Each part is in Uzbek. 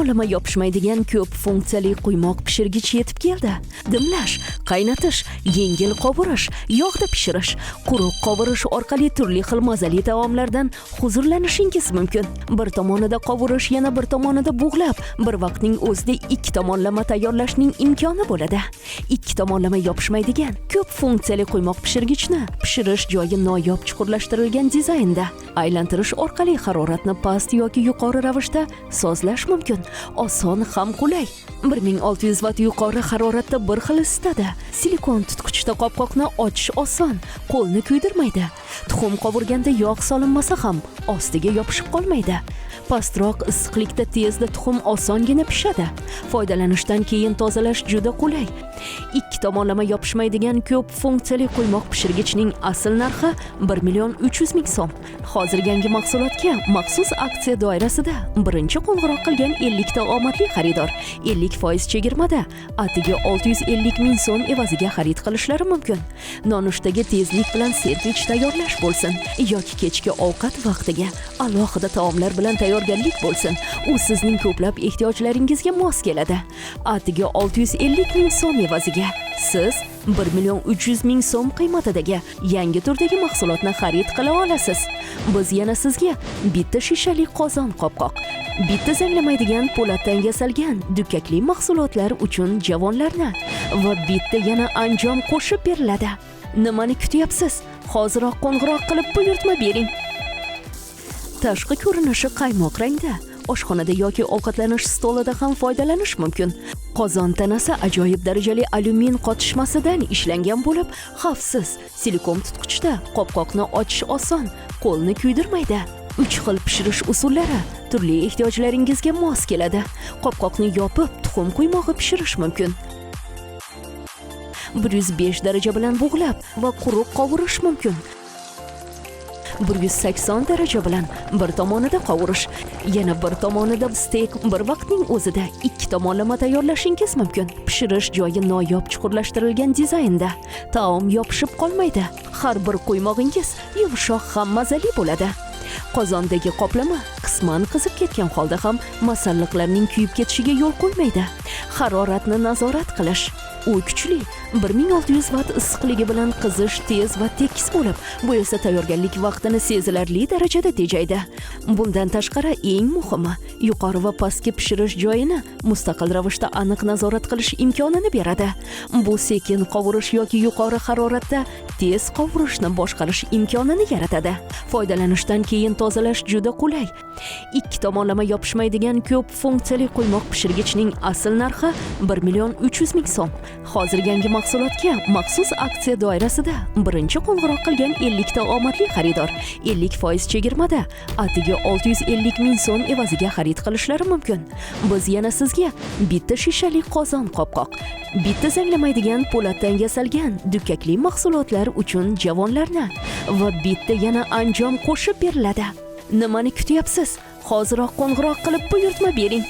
tomonlama yopishmaydigan ko'p funksiyali quymoq pishirgich yetib keldi. Dimlash, qaynatish, yengil qovurish, yog'da pishirish, quruq qovurish orqali turli xil mazali taomlardan huzurlanishingiz mumkin. Bir tomonida qovurish, yana bir tomonida bug'lab, bir vaqtning o'zida ikki tomonlama tayyorlashning imkoni bo'ladi. Ikki tomonlama yopishmaydigan ko'p funksiyali quymoq pishirgichni pishirish joyi noyob chuqurlashtirilgan dizaynda aylantirish orqali haroratni past yoki yuqori ravishda sozlash mumkin. Oson ham qulay. 1600 vatt yuqori haroratda bir xil isitadi. Silikon tutqichda qopqoqni ochish oson, qo'lni kuydirmaydi. Tuxum qovurganda yog' solinmasa ham ostiga yopishib qolmaydi. Pastroq issiqlikda tezda tuxum osongina pishadi. Foydalanishdan keyin tozalash juda qulay. Ikki tomonlama yopishmaydigan ko'p funksiyali quymoq pishirgichning asl narxi 1,300,000 so'm. Hozir yangi mahsulotga maxsus aksiya doirasida birinchi qo'ng'iroq qilgan 50 ta omadli xaridor 50% chegirmada atiga 650,000 so'm evaziga xarid qilishlari mumkin. Nonushtaga tezlik bilan sendvich tayyorlash bo'lsin yoki kechki ovqat vaqtiga alohida taomlar bilan tayyorgarlik bo'lsin, u sizning ko'plab ehtiyojlaringizga mos keladi. Atiga 650,000 so'm evaziga siz 1,300,000 so'm qiymatidagi yangi turdagi mahsulotni xarid qila olasiz. Biz yana sizga bitta shishali qozon qopqoq, bitta zanglamaydigan po'latdan yasalgan dukkakli mahsulotlar uchun javonlarni va bitta yana anjom qo'shib beriladi. Nimani kutyapsiz? Hoziroq qo'ng'iroq qilib buyurtma bering. Tashqi ko'rinishi qaymoq rangda, oshxonada yoki ovqatlanish stolida ham foydalanish mumkin. Qozon tanasi ajoyib darajali alyumin qotishmasidan ishlangan bo'lib, xavfsiz. Silikon tutqichda qopqoqni ochish oson, qo'lni kuydirmaydi. 3 xil pishirish usullari turli ehtiyojlaringizga mos keladi. Qopqoqni yopib, tuxum quymog'i pishirish mumkin. 105 daraja bilan bug'lab va quruq qovurish mumkin. 180 daraja bilan bir tomonida qovurish, yana bir tomonida steak bir vaqtning o'zida ikki tomonlama tayyorlashingiz mumkin. Pishirish joyi noyob chuqurlashtirilgan dizaynda. Taom yopishib qolmaydi. Har bir qo'ymog'ingiz yumshoq ham mazali bo'ladi. Qozondagi qoplama qisman qizib ketgan holda ham masalliqlarning kuyib ketishiga yo'l qo'ymaydi. Haroratni nazorat qilish. U kuchli 1600 vatt issiqligi bilan qizish tez va tekis bo'lib, bu esa tayyorgarlik vaqtini sezilarli darajada tejaydi. Bundan tashqari eng muhimi, yuqori va pastga pishirish joyini mustaqil ravishda aniq nazorat qilish imkonini beradi. Bu sekin qovurish yoki yuqori haroratda tez qovurishni boshqarish imkonini yaratadi. Foydalanishdan keyin tozalash juda qulay. Ikki tomonlama yopishmaydigan ko'p funksiyali quymoq pishirgichning asl narxi 1,300,000 so'm. Hozir yangi mahsulotga maxsus aksiya doirasida birinchi qo'ng'iroq qilgan 50 ta omadli xaridor 50% chegirmada atiga 650,000 so'm evaziga xarid qilishlari mumkin. Biz yana sizga bitta shishali qozon qopqoq, bitta zanglamaydigan po'latdan yasalgan dukkakli mahsulotlar uchun javonlarni va bitta yana anjom qo'shib beriladi. Nimani kutyapsiz? Hoziroq qo'ng'iroq qilib buyurtma bering.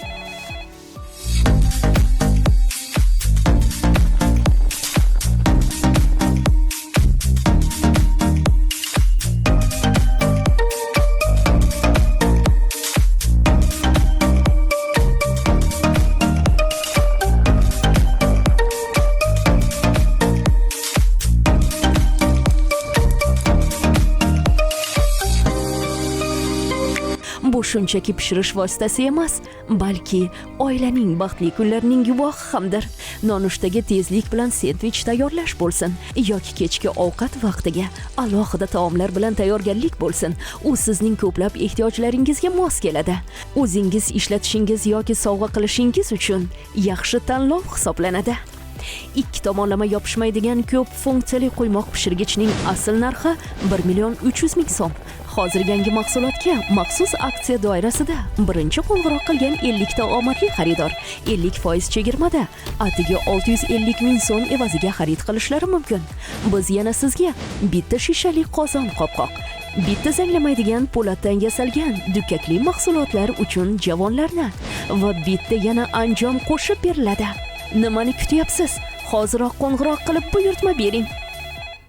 Bu shunchaki pishirish vositasi emas, balki oilaning baxtli kunlarining guvohi hamdir. Nonushtaga tezlik bilan sendvich tayyorlash bo'lsin yoki kechki ovqat vaqtiga alohida taomlar bilan tayyorgarlik bo'lsin, u sizning ko'plab ehtiyojlaringizga mos keladi. O'zingiz ishlatishingiz yoki sovg'a qilishingiz uchun yaxshi tanlov hisoblanadi. Ikki tomonlama yopishmaydigan ko'p funksiyali quymoq pishirgichning asl narxi 1,300,000 so'm. Hozir yangi mahsulotga maxsus aksiya doirasida birinchi qo'ng'iroq qilgan 50 ta omadli xaridor 50% chegirmada atiga 650,000 so'm evaziga xarid qilishlari mumkin. Biz yana sizga bitta shishali qozon qopqoq, bitta zanglamaydigan po'latdan yasalgan dukkakli mahsulotlar uchun javonlarni va bitta yana anjom qo'shib beriladi. Nimani kutyapsiz? Hoziroq qo'ng'iroq qilib buyurtma bering.